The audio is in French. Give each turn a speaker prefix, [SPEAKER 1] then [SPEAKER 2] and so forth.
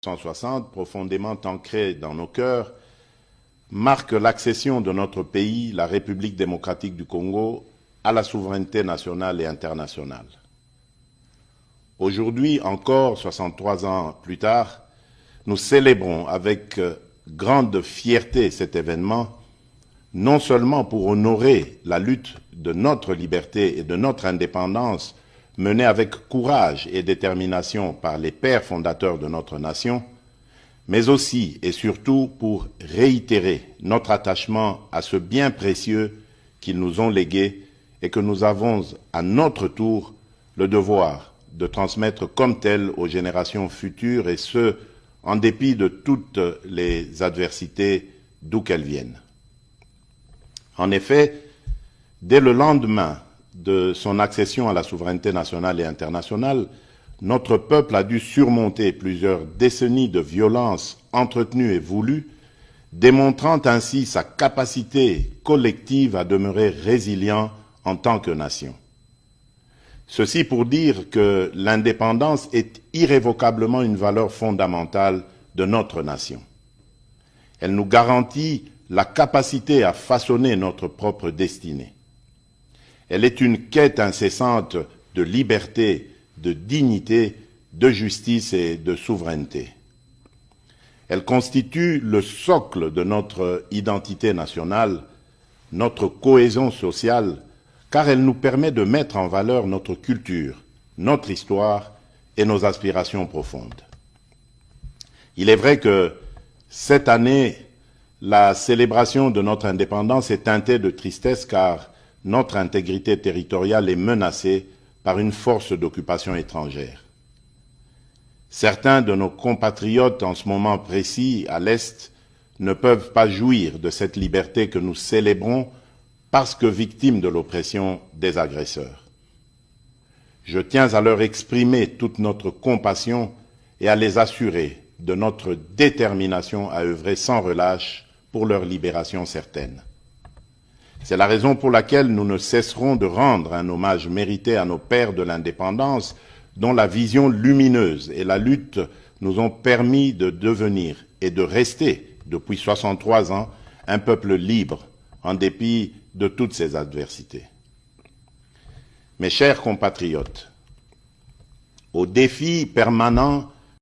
[SPEAKER 1] 1960, profondément ancré dans nos cœurs, marque l'accession de notre pays, la République démocratique du Congo, à la souveraineté nationale et internationale. Aujourd'hui encore, 63 ans plus tard, nous célébrons avec grande fierté cet événement, non seulement pour honorer la lutte de notre liberté et de notre indépendance menée avec courage et détermination par les pères fondateurs de notre nation, mais aussi et surtout pour réitérer notre attachement à ce bien précieux qu'ils nous ont légué et que nous avons à notre tour le devoir de transmettre comme tel aux générations futures, et ce, en dépit de toutes les adversités d'où qu'elles viennent. En effet, dès le lendemain de son accession à la souveraineté nationale et internationale, notre peuple a dû surmonter plusieurs décennies de violences entretenues et voulues, démontrant ainsi sa capacité collective à demeurer résilient en tant que nation. Ceci pour dire que l'indépendance est irrévocablement une valeur fondamentale de notre nation. Elle nous garantit la capacité à façonner notre propre destinée. Elle est une quête incessante de liberté, de dignité, de justice et de souveraineté. Elle constitue le socle de notre identité nationale, notre cohésion sociale, car elle nous permet de mettre en valeur notre culture, notre histoire et nos aspirations profondes. Il est vrai que cette année, la célébration de notre indépendance est teintée de tristesse car notre intégrité territoriale est menacée par une force d'occupation étrangère. Certains de nos compatriotes en ce moment précis à l'Est ne peuvent pas jouir de cette liberté que nous célébrons parce que victimes de l'oppression des agresseurs. Je tiens à leur exprimer toute notre compassion et à les assurer de notre détermination à œuvrer sans relâche pour leur libération certaine. C'est la raison pour laquelle nous ne cesserons de rendre un hommage mérité à nos pères de l'indépendance, dont la vision lumineuse et la lutte nous ont permis de devenir et de rester, depuis 63 ans, un peuple libre, en dépit de toutes ces adversités. Mes chers compatriotes, aux défis permanents